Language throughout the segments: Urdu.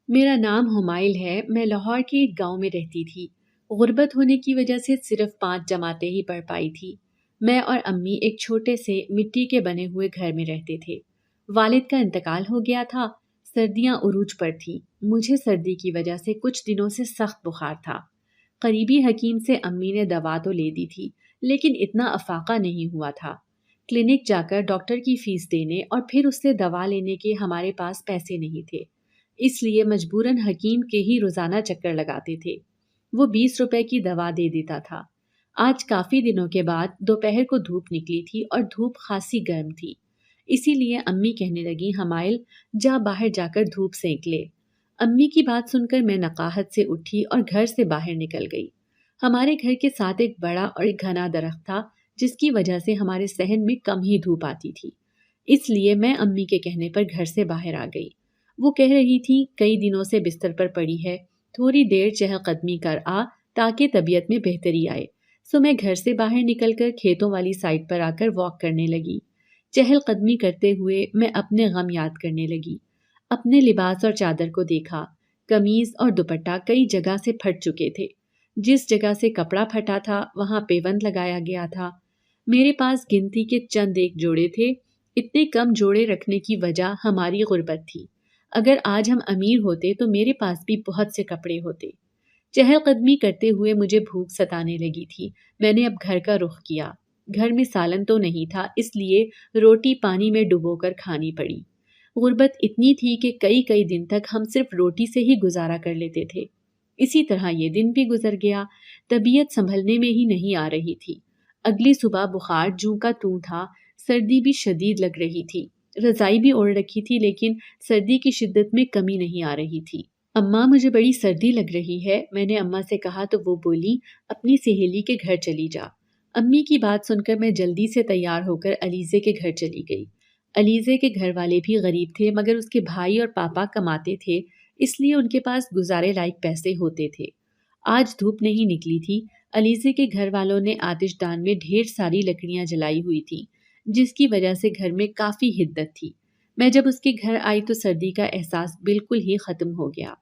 میرا نام ہمائل ہے۔ میں لاہور کے ایک گاؤں میں رہتی تھی۔ غربت ہونے کی وجہ سے صرف 5 جماعتیں ہی پڑھ پائی تھی۔ میں اور امی ایک چھوٹے سے مٹی کے بنے ہوئے گھر میں رہتے تھے۔ والد کا انتقال ہو گیا تھا۔ سردیاں عروج پر تھیں۔ مجھے سردی کی وجہ سے کچھ دنوں سے سخت بخار تھا۔ قریبی حکیم سے امی نے دوا تو لے دی تھی، لیکن اتنا افاقہ نہیں ہوا تھا۔ کلینک جا کر ڈاکٹر کی فیس دینے اور پھر اس سے دوا لینے کے ہمارے پاس پیسے نہیں تھے، اس لیے مجبوراً حکیم کے ہی روزانہ چکر لگاتے تھے۔ وہ 20 روپے کی دوا دے دیتا تھا۔ آج کافی دنوں کے بعد دوپہر کو دھوپ نکلی تھی اور دھوپ خاصی گرم تھی، اسی لیے امی کہنے لگی ہمائل جا باہر جا کر دھوپ سینک لے۔ امی کی بات سن کر میں نقاہت سے اٹھی اور گھر سے باہر نکل گئی۔ ہمارے گھر کے ساتھ ایک بڑا اور ایک گھنا درخت تھا، جس کی وجہ سے ہمارے صحن میں کم ہی دھوپ آتی تھی، اس لیے میں امی کے کہنے پر گھر سے باہر آ گئی۔ وہ کہہ رہی تھی کئی دنوں سے بستر پر پڑی ہے، تھوڑی دیر چہل قدمی کر آ تاکہ طبیعت میں بہتری آئے۔ سو میں گھر سے باہر نکل کر کھیتوں والی سائڈ پر آ کر واک کرنے لگی۔ چہل قدمی کرتے ہوئے میں اپنے غم یاد کرنے لگی۔ اپنے لباس اور چادر کو دیکھا۔ قمیض اور دوپٹہ کئی جگہ سے پھٹ چکے تھے۔ جس جگہ سے کپڑا پھٹا تھا وہاں پیوند لگایا گیا تھا۔ میرے پاس گنتی کے چند ایک جوڑے تھے۔ اتنے کم جوڑے رکھنے کی وجہ ہماری غربت تھی۔ اگر آج ہم امیر ہوتے تو میرے پاس بھی بہت سے کپڑے ہوتے۔ چہل قدمی کرتے ہوئے مجھے بھوک ستانے لگی تھی۔ میں نے اب گھر کا رخ کیا۔ گھر میں سالن تو نہیں تھا، اس لیے روٹی پانی میں ڈبو کر کھانی پڑی۔ غربت اتنی تھی کہ کئی دن تک ہم صرف روٹی سے ہی گزارا کر لیتے تھے۔ اسی طرح یہ دن بھی گزر گیا۔ طبیعت سنبھلنے میں ہی نہیں آ رہی تھی۔ اگلی صبح بخار جوں کا توں تھا، سردی بھی شدید لگ رہی تھی۔ رضائی بھی اوڑھ رکھی تھی، لیکن سردی کی شدت میں کمی نہیں آ رہی تھی۔ اماں مجھے بڑی سردی لگ رہی ہے، میں نے اماں سے کہا تو وہ بولی اپنی سہیلی کے گھر چلی جا۔ امی کی بات سن کر میں جلدی سے تیار ہو کر علیزے کے گھر چلی گئی۔ علیزے کے گھر والے بھی غریب تھے، مگر اس کے بھائی اور پاپا کماتے تھے، اس لیے ان کے پاس گزارے لائق پیسے ہوتے تھے۔ آج دھوپ نہیں نکلی تھی۔ علیزے کے گھر والوں نے آتش دان میں ڈھیر ساری لکڑیاں جلائی ہوئی تھیں، جس کی وجہ سے گھر میں کافی حدت تھی۔ میں جب اس کے گھر آئی تو سردی کا احساس بالکل ہی ختم ہو گیا۔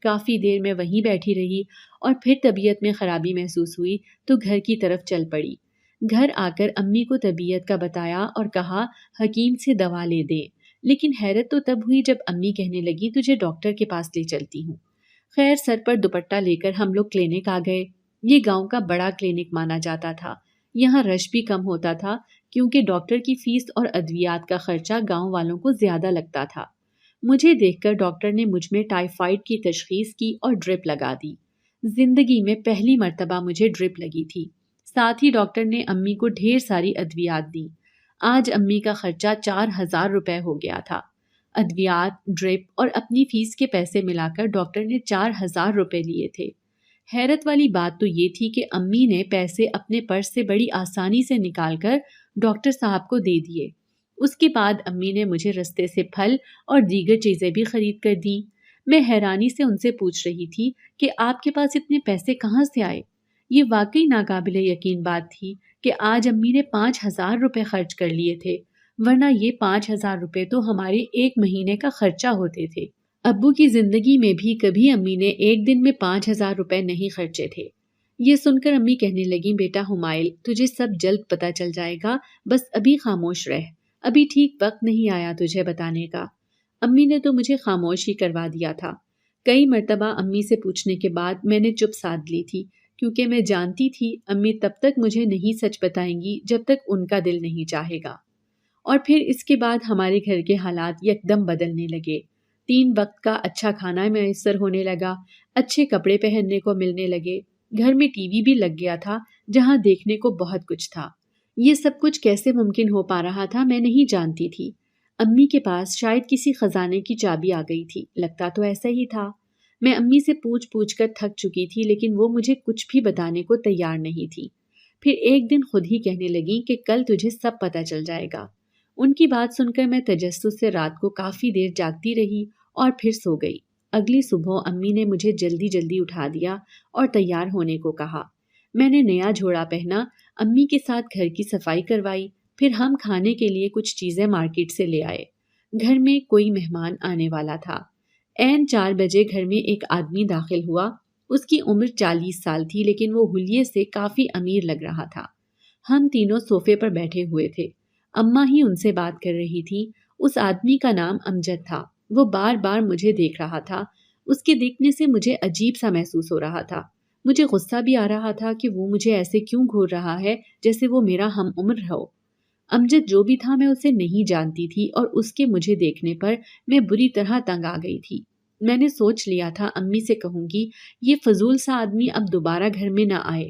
کافی دیر میں وہیں بیٹھی رہی اور پھر طبیعت میں خرابی محسوس ہوئی تو گھر کی طرف چل پڑی۔ گھر آ کر امی کو طبیعت کا بتایا اور کہا حکیم سے دوا لے دیں، لیکن حیرت تو تب ہوئی جب امی کہنے لگی تجھے ڈاکٹر کے پاس لے چلتی ہوں۔ خیر سر پر دوپٹہ لے کر ہم لوگ کلینک آ گئے۔ یہ گاؤں کا بڑا کلینک مانا جاتا تھا۔ یہاں رش بھی کم ہوتا تھا، کیونکہ ڈاکٹر کی فیس اور ادویات کا خرچہ گاؤں والوں کو زیادہ لگتا تھا۔ مجھے دیکھ کر ڈاکٹر نے مجھ میں ٹائیفائڈ کی تشخیص کی اور ڈرپ لگا دی۔ زندگی میں پہلی مرتبہ مجھے ڈرپ لگی تھی۔ ساتھ ہی ڈاکٹر نے امی کو ڈھیر ساری ادویات دیں۔ آج امی کا خرچہ 4000 روپے ہو گیا تھا۔ ادویات، ڈرپ اور اپنی فیس کے پیسے ملا کر ڈاکٹر نے 4000 روپے لیے تھے۔ حیرت والی بات تو یہ تھی کہ امی نے پیسے اپنے پرس سے بڑی آسانی سے نکال کر ڈاکٹر صاحب کو دے دیے۔ اس کے بعد امی نے مجھے رستے سے پھل اور دیگر چیزیں بھی خرید کر دیں۔ میں حیرانی سے ان سے پوچھ رہی تھی کہ آپ کے پاس اتنے پیسے کہاں سے آئے؟ یہ واقعی ناقابل یقین بات تھی کہ آج امی نے 5000 روپے خرچ کر لیے تھے، ورنہ یہ 5000 روپے تو ہمارے ایک مہینے کا خرچہ ہوتے تھے۔ ابو کی زندگی میں بھی کبھی امی نے ایک دن میں 5000 روپے نہیں خرچے تھے۔ یہ سن کر امی کہنے لگیں بیٹا ہمائل تجھے سب جلد پتہ چل جائے گا، بس ابھی خاموش رہ، ابھی ٹھیک وقت نہیں آیا تجھے بتانے کا۔ امی نے تو مجھے خاموش ہی کروا دیا تھا۔ کئی مرتبہ امی سے پوچھنے کے بعد میں نے چپ سادھ لی تھی، کیونکہ میں جانتی تھی امی تب تک مجھے نہیں سچ بتائیں گی جب تک ان کا دل نہیں چاہے گا۔ اور پھر اس کے بعد ہمارے گھر کے حالات یکدم بدلنے لگے۔ 3 وقت کا اچھا کھانا میسر ہونے لگا، اچھے کپڑے پہننے کو ملنے لگے، گھر میں ٹی وی بھی لگ گیا تھا جہاں دیکھنے کو بہت کچھ تھا۔ یہ سب کچھ کیسے ممکن ہو پا رہا تھا میں نہیں جانتی تھی۔ امی کے پاس شاید کسی خزانے کی چابی آ گئی تھی، لگتا تو ایسا ہی تھا۔ میں امی سے پوچھ کر تھک چکی تھی، لیکن وہ مجھے کچھ بھی بتانے کو تیار نہیں تھی۔ پھر ایک دن خود ہی کہنے لگی کہ کل تجھے سب پتہ چل جائے گا۔ ان کی بات سن کر میں تجسس سے رات کو کافی دیر جاگتی رہی اور پھر سو گئی۔ اگلی صبح امی نے مجھے جلدی اٹھا دیا اور تیار ہونے کو کہا۔ میں نے نیا جوڑا پہنا، امی کے ساتھ گھر کی صفائی کروائی، پھر ہم کھانے کے لیے کچھ چیزیں مارکیٹ سے لے آئے۔ گھر میں کوئی مہمان آنے والا تھا۔ عین 4 بجے گھر میں ایک آدمی داخل ہوا۔ اس کی عمر 40 سال تھی، لیکن وہ حلیے سے کافی امیر لگ رہا تھا۔ ہم تینوں صوفے پر بیٹھے ہوئے تھے۔ اماں ہی ان سے بات کر رہی تھی۔ اس آدمی کا نام امجد تھا۔ وہ بار بار مجھے دیکھ رہا تھا۔ اس کے دیکھنے سے مجھے عجیب سا محسوس ہو رہا تھا۔ مجھے غصہ بھی آ رہا تھا کہ وہ مجھے ایسے کیوں گھور رہا ہے جیسے وہ میرا ہم عمر ہو۔ امجد جو بھی تھا، میں اسے نہیں جانتی تھی، اور اس کے مجھے دیکھنے پر میں بری طرح تنگ آ گئی تھی۔ میں نے سوچ لیا تھا امی سے کہوں گی یہ فضول سا آدمی اب دوبارہ گھر میں نہ آئے۔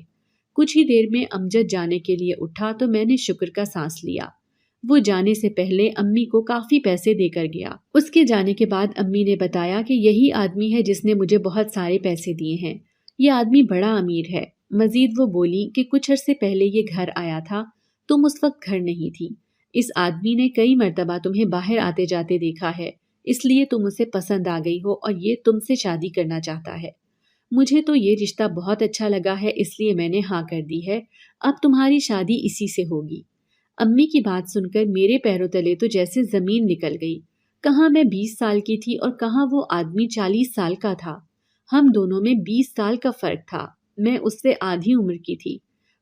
کچھ ہی دیر میں امجد جانے کے لیے اٹھا تو میں نے شکر کا سانس لیا۔ وہ جانے سے پہلے امی کو کافی پیسے دے کر گیا۔ اس کے جانے کے بعد امی نے بتایا کہ یہی آدمی ہے جس نے مجھے بہت سارے پیسے دیے ہیں۔ یہ آدمی بڑا امیر ہے۔ مزید وہ بولی کہ کچھ عرصے پہلے یہ گھر آیا تھا، تم اس وقت گھر نہیں تھی۔ اس آدمی نے کئی مرتبہ تمہیں باہر آتے جاتے دیکھا ہے، اس لیے تم اسے پسند آ گئی ہو اور یہ تم سے شادی کرنا چاہتا ہے۔ مجھے تو یہ رشتہ بہت اچھا لگا ہے، اس لیے میں نے ہاں کر دی ہے۔ اب تمہاری شادی اسی سے ہوگی۔ امی کی بات سن کر میرے پیروں تلے تو جیسے زمین نکل گئی۔ کہاں میں 20 سال کی تھی اور کہاں وہ آدمی 40 سال کا تھا۔ ہم دونوں میں 20 سال کا فرق تھا۔ میں اس سے آدھی عمر کی تھی۔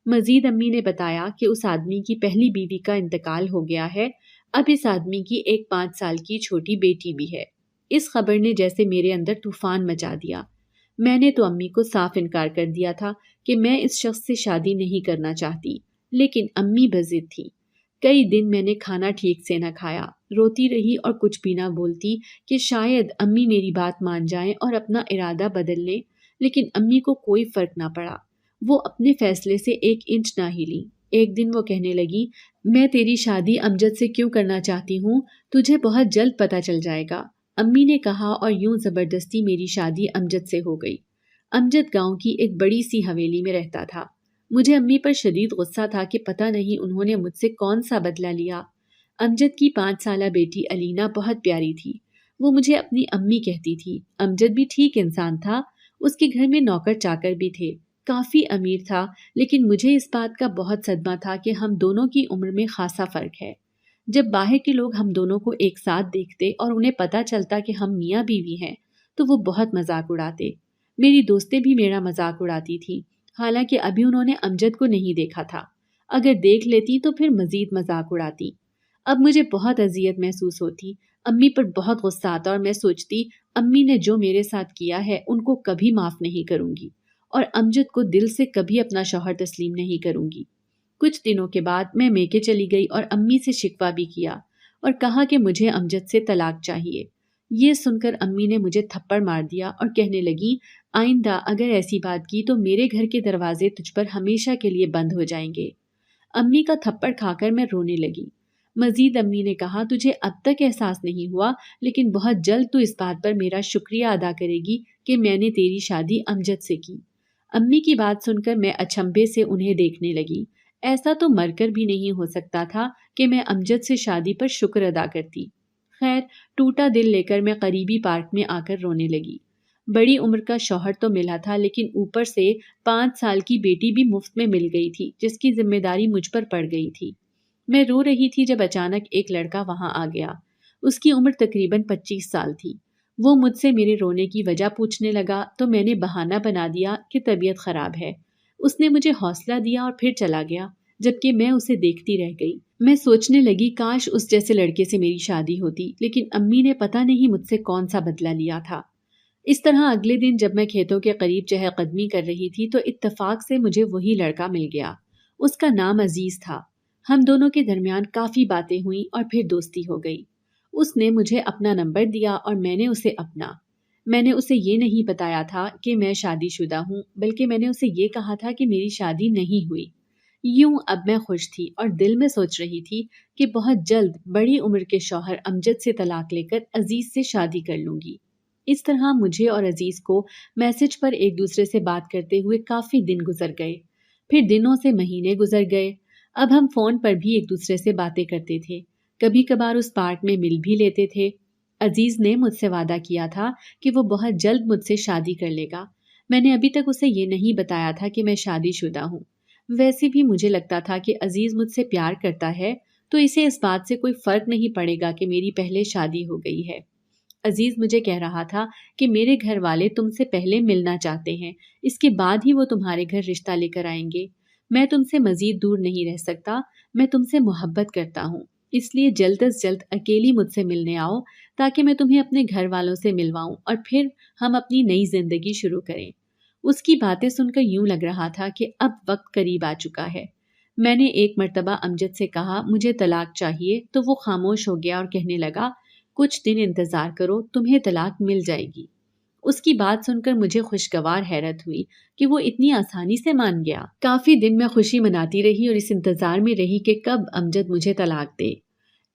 مزید امی نے بتایا کہ اس آدمی کی پہلی بیوی کا انتقال ہو گیا ہے۔ اب اس آدمی کی ایک 5 سال کی چھوٹی بیٹی بھی ہے۔ اس خبر نے جیسے میرے اندر طوفان مچا دیا۔ میں نے تو امی کو صاف انکار کر دیا تھا کہ میں اس شخص سے شادی نہیں کرنا چاہتی، لیکن امی بضد تھی۔ کئی دن میں نے کھانا ٹھیک سے نہ کھایا، روتی رہی اور کچھ بھی نہ بولتی کہ شاید امی میری بات مان جائیں اور اپنا ارادہ بدل لیں، لیکن امی کو کوئی فرق نہ پڑا۔ وہ اپنے فیصلے سے 1 انچ نہ ہلی۔ ایک دن وہ کہنے لگی، میں تیری شادی امجد سے کیوں کرنا چاہتی ہوں، تجھے بہت جلد پتہ چل جائے گا۔ امی نے کہا اور یوں زبردستی میری شادی امجد سے ہو گئی۔ امجد گاؤں کی ایک بڑی سی حویلی میں رہتا تھا۔ مجھے امی پر شدید غصہ تھا کہ پتہ نہیں انہوں نے مجھ سے کون سا بدلہ لیا۔ امجد کی 5 سالہ بیٹی علینا بہت پیاری تھی۔ وہ مجھے اپنی امی کہتی تھی۔ امجد بھی ٹھیک انسان تھا۔ اس کے گھر میں نوکر چاکر بھی تھے۔ کافی امیر تھا، لیکن مجھے اس بات کا بہت صدمہ تھا کہ ہم دونوں کی عمر میں خاصا فرق ہے۔ جب باہر کے لوگ ہم دونوں کو ایک ساتھ دیکھتے اور انہیں پتہ چلتا کہ ہم میاں بیوی ہیں تو وہ بہت مذاق اڑاتے۔ میری دوستیں بھی میرا مذاق اڑاتی تھیں، حالانکہ ابھی انہوں نے امجد کو نہیں دیکھا تھا۔ اگر دیکھ لیتی تو پھر مزید مذاق اڑاتی۔ اب مجھے بہت اذیت محسوس ہوتی، امی پر بہت غصہ آتا اور میں سوچتی امی نے جو میرے ساتھ کیا ہے ان کو کبھی معاف نہیں کروں گی، اور امجد کو دل سے کبھی اپنا شوہر تسلیم نہیں کروں گی۔ کچھ دنوں کے بعد میں میکے چلی گئی اور امی سے شکوہ بھی کیا اور کہا کہ مجھے امجد سے طلاق چاہیے۔ یہ سن کر امی نے مجھے تھپڑ مار دیا اور کہنے لگی، آئندہ اگر ایسی بات کی تو میرے گھر کے دروازے تجھ پر ہمیشہ کے لیے بند ہو جائیں گے۔ امی کا تھپڑ کھا کر میں رونے لگی۔ مزید امی نے کہا، تجھے اب تک احساس نہیں ہوا، لیکن بہت جلد تو اس بات پر میرا شکریہ ادا کرے گی کہ میں نے تیری شادی امجد سے کی۔ امی کی بات سن کر میں اچنبھے سے انہیں دیکھنے لگی۔ ایسا تو مر کر بھی نہیں ہو سکتا تھا کہ میں امجد سے شادی پر شکر ادا کرتی۔ خیر، ٹوٹا دل لے کر میں قریبی پارک میں آ کر رونے لگی۔ بڑی عمر کا شوہر تو ملا تھا، لیکن اوپر سے 5 سال کی بیٹی بھی مفت میں مل گئی تھی جس کی ذمہ داری مجھ پر پڑ گئی تھی۔ میں رو رہی تھی جب اچانک ایک لڑکا وہاں آ گیا۔ اس کی عمر تقریباً 25 سال تھی۔ وہ مجھ سے میرے رونے کی وجہ پوچھنے لگا تو میں نے بہانہ بنا دیا کہ طبیعت خراب ہے۔ اس نے مجھے حوصلہ دیا اور پھر چلا گیا، جبکہ میں اسے دیکھتی رہ گئی۔ میں سوچنے لگی کاش اس جیسے لڑکے سے میری شادی ہوتی، لیکن امی نے پتہ نہیں مجھ سے کون سا بدلہ لیا تھا۔ اس طرح اگلے دن جب میں کھیتوں کے قریب چہل قدمی کر رہی تھی تو اتفاق سے مجھے وہی لڑکا مل گیا۔ اس کا نام عزیز تھا۔ ہم دونوں کے درمیان کافی باتیں ہوئیں اور پھر دوستی ہو گئی۔ اس نے مجھے اپنا نمبر دیا اور میں نے اسے اپنا۔ میں نے اسے یہ نہیں بتایا تھا کہ میں شادی شدہ ہوں، بلکہ میں نے اسے یہ کہا تھا کہ میری شادی نہیں ہوئی۔ یوں اب میں خوش تھی اور دل میں سوچ رہی تھی کہ بہت جلد بڑی عمر کے شوہر امجد سے طلاق لے کر عزیز سے شادی کر لوں گی۔ اس طرح مجھے اور عزیز کو میسج پر ایک دوسرے سے بات کرتے ہوئے کافی دن گزر گئے۔ پھر دنوں سے مہینے گزر گئے۔ اب ہم فون پر بھی ایک دوسرے سے باتیں کرتے تھے، کبھی کبھار اس پارک میں مل بھی لیتے تھے۔ عزیز نے مجھ سے وعدہ کیا تھا کہ وہ بہت جلد مجھ سے شادی کر لے گا۔ میں نے ابھی تک اسے یہ نہیں بتایا تھا کہ میں شادی شدہ ہوں۔ ویسے بھی مجھے لگتا تھا کہ عزیز مجھ سے پیار کرتا ہے تو اسے اس بات سے کوئی فرق نہیں پڑے گا کہ میری پہلے شادی ہو گئی ہے۔ عزیز مجھے کہہ رہا تھا کہ میرے گھر والے تم سے پہلے ملنا چاہتے ہیں، اس کے بعد ہی وہ تمہارے گھر رشتہ لے کر آئیں گے۔ میں تم سے مزید دور نہیں رہ سکتا، میں تم سے محبت کرتا ہوں، اس لیے جلد از جلد اکیلی مجھ سے ملنے آؤ تاکہ میں تمہیں اپنے گھر والوں سے ملواؤں اور پھر ہم اپنی نئی زندگی شروع کریں۔ اس کی باتیں سن کر یوں لگ رہا تھا کہ اب وقت قریب آ چکا ہے۔ میں نے ایک مرتبہ امجد سے کہا مجھے طلاق چاہیے تو وہ خاموش ہو گیا اور کہنے لگا کچھ دن انتظار کرو، تمہیں طلاق مل جائے گی۔ اس کی بات سن کر مجھے خوشگوار حیرت ہوئی کہ وہ اتنی آسانی سے مان گیا۔ کافی دن میں خوشی مناتی رہی اور اس انتظار میں رہی کہ کب امجد مجھے طلاق دے۔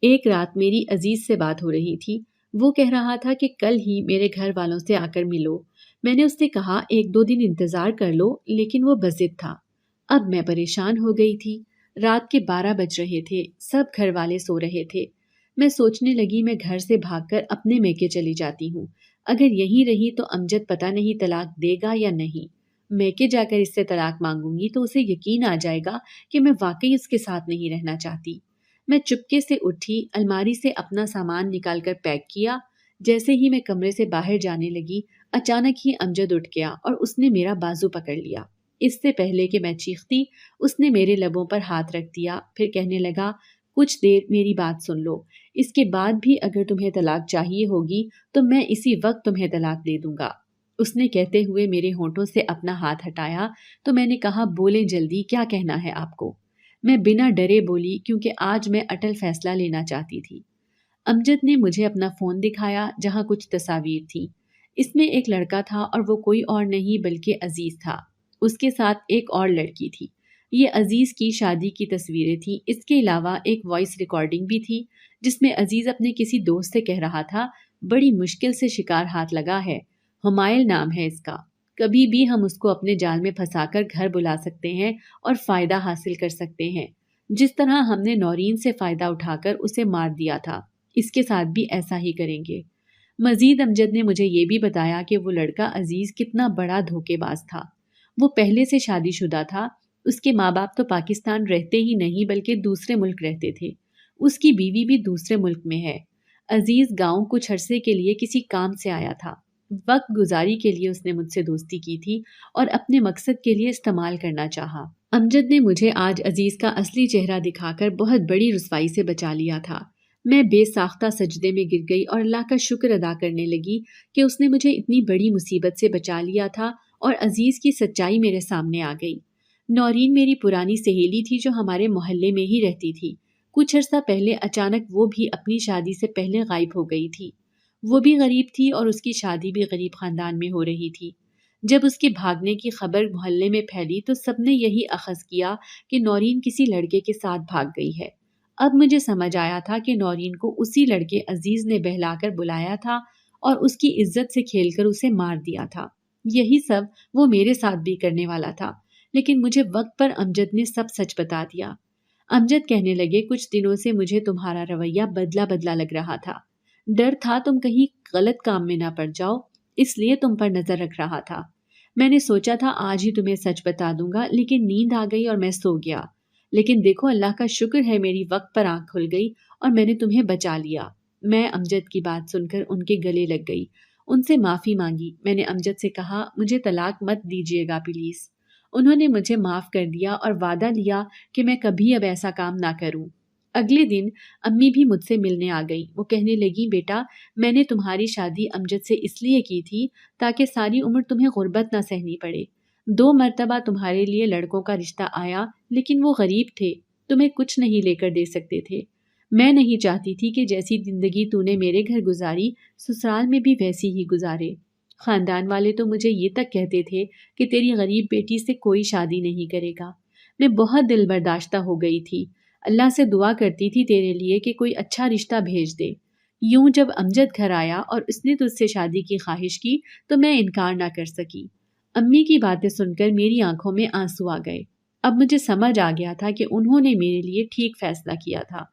ایک رات میری عزیز سے بات ہو رہی تھی، وہ کہہ رہا تھا کہ کل ہی میرے گھر والوں سے آ کر ملو۔ میں نے اس سے کہا ایک دو دن انتظار کر لو، لیکن وہ بضد تھا۔ اب میں پریشان ہو گئی تھی۔ رات کے 12 بج رہے تھے، سب گھر والے سو رہے تھے۔ میں سوچنے لگی میں گھر سے بھاگ کر اپنے میکے چلی جاتی ہوں، اگر یہیں رہی تو امجد پتہ نہیں طلاق دے گا یا نہیں۔ میکے جا کر اس سے طلاق مانگوں گی تو اسے یقین آ جائے گا کہ میں واقعی اس کے ساتھ نہیں رہنا چاہتی۔ میں چپکے سے اٹھی، الماری سے اپنا سامان نکال کر پیک کیا۔ جیسے ہی میں کمرے سے باہر جانے لگی، اچانک ہی امجد اٹھ گیا اور اس نے میرا بازو پکڑ لیا۔ اس سے پہلے کہ میں چیختی، اس نے میرے لبوں پر ہاتھ رکھ دیا، پھر کہنے لگا کچھ دیر میری بات سن لو، اس کے بعد بھی اگر تمہیں طلاق چاہیے ہوگی تو میں اسی وقت تمہیں طلاق دے دوں گا۔ اس نے کہتے ہوئے میرے ہونٹوں سے اپنا ہاتھ ہٹایا تو میں نے کہا بولیں جلدی، کیا کہنا ہے آپ کو؟ میں بنا ڈرے بولی کیونکہ آج میں اٹل فیصلہ لینا چاہتی تھی۔ امجد نے مجھے اپنا فون دکھایا جہاں کچھ تصاویر تھیں۔ اس میں ایک لڑکا تھا اور وہ کوئی اور نہیں بلکہ عزیز تھا۔ اس کے ساتھ ایک اور لڑکی تھی۔ یہ عزیز کی شادی کی تصویریں تھیں۔ اس کے علاوہ ایک وائس ریکارڈنگ بھی تھی جس میں عزیز اپنے کسی دوست سے کہہ رہا تھا بڑی مشکل سے شکار ہاتھ لگا ہے، ہمائل نام ہے اس کا، کبھی بھی ہم اس کو اپنے جال میں پھنسا کر گھر بلا سکتے ہیں اور فائدہ حاصل کر سکتے ہیں، جس طرح ہم نے نورین سے فائدہ اٹھا کر اسے مار دیا تھا، اس کے ساتھ بھی ایسا ہی کریں گے۔ مزید امجد نے مجھے یہ بھی بتایا کہ وہ لڑکا عزیز کتنا بڑا دھوکے باز تھا۔ وہ پہلے سے شادی شدہ تھا، اس کے ماں باپ تو پاکستان رہتے ہی نہیں بلکہ دوسرے ملک رہتے تھے، اس کی بیوی بھی دوسرے ملک میں ہے۔ عزیز گاؤں کچھ عرصے کے لیے کسی کام سے آیا تھا، وقت گزاری کے لیے اس نے مجھ سے دوستی کی تھی اور اپنے مقصد کے لیے استعمال کرنا چاہا۔ امجد نے مجھے آج عزیز کا اصلی چہرہ دکھا کر بہت بڑی رسوائی سے بچا لیا تھا۔ میں بے ساختہ سجدے میں گر گئی اور اللہ کا شکر ادا کرنے لگی کہ اس نے مجھے اتنی بڑی مصیبت سے بچا لیا تھا اور عزیز کی سچائی میرے سامنے آ گئی۔ نورین میری پرانی سہیلی تھی جو ہمارے محلے میں ہی رہتی تھی۔ کچھ عرصہ پہلے اچانک وہ بھی اپنی شادی سے پہلے غائب ہو گئی تھی۔ وہ بھی غریب تھی اور اس کی شادی بھی غریب خاندان میں ہو رہی تھی۔ جب اس کے بھاگنے کی خبر محلے میں پھیلی تو سب نے یہی اخذ کیا کہ نورین کسی لڑکے کے ساتھ بھاگ گئی ہے۔ اب مجھے سمجھ آیا تھا کہ نورین کو اسی لڑکے عزیز نے بہلا کر بلایا تھا اور اس کی عزت سے کھیل کر اسے مار دیا تھا۔ یہی سب وہ میرے ساتھ بھی کرنے والا تھا، لیکن مجھے وقت پر امجد نے سب سچ بتا دیا۔ امجد کہنے لگے کچھ دنوں سے مجھے تمہارا رویہ بدلا بدلا لگ رہا تھا، ڈر تھا تم کہیں غلط کام میں نہ پڑ جاؤ، اس لیے تم پر نظر رکھ رہا تھا۔ میں نے سوچا تھا آج ہی تمہیں سچ بتا دوں گا، لیکن نیند آ گئی اور میں سو گیا۔ لیکن دیکھو اللہ کا شکر ہے میری وقت پر آنکھ کھل گئی اور میں نے تمہیں بچا لیا۔ میں امجد کی بات سن کر ان کے گلے لگ گئی، ان سے معافی مانگی۔ میں نے امجد سے کہا مجھے طلاق مت دیجیے گا پلیز۔ انہوں نے مجھے معاف کر دیا اور وعدہ لیا کہ میں کبھی اب ایسا کام نہ کروں۔ اگلے دن امی بھی مجھ سے ملنے آ گئی۔ وہ کہنے لگی بیٹا میں نے تمہاری شادی امجد سے اس لیے کی تھی تاکہ ساری عمر تمہیں غربت نہ سہنی پڑے۔ 2 مرتبہ تمہارے لیے لڑکوں کا رشتہ آیا لیکن وہ غریب تھے، تمہیں کچھ نہیں لے کر دے سکتے تھے۔ میں نہیں چاہتی تھی کہ جیسی زندگی تو نے میرے گھر گزاری سسرال میں بھی ویسی ہی گزارے۔ خاندان والے تو مجھے یہ تک کہتے تھے کہ تیری غریب بیٹی سے کوئی شادی نہیں کرے گا۔ میں بہت دل برداشتہ ہو گئی تھی، اللہ سے دعا کرتی تھی تیرے لیے کہ کوئی اچھا رشتہ بھیج دے۔ یوں جب امجد گھر آیا اور اس نے تجھ سے شادی کی خواہش کی تو میں انکار نہ کر سکی۔ امی کی باتیں سن کر میری آنکھوں میں آنسو آ گئے۔ اب مجھے سمجھ آ گیا تھا کہ انہوں نے میرے لیے ٹھیک فیصلہ کیا تھا۔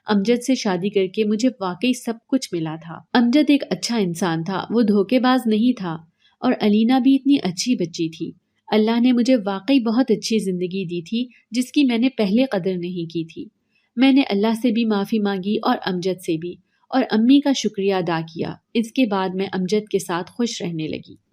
امجد سے شادی کر کے مجھے واقعی سب کچھ ملا تھا۔ امجد ایک اچھا انسان تھا، وہ دھوکے باز نہیں تھا، اور علینا بھی اتنی اچھی بچی تھی۔ اللہ نے مجھے واقعی بہت اچھی زندگی دی تھی جس کی میں نے پہلے قدر نہیں کی تھی۔ میں نے اللہ سے بھی معافی مانگی اور امجد سے بھی، اور امی کا شکریہ ادا کیا۔ اس کے بعد میں امجد کے ساتھ خوش رہنے لگی۔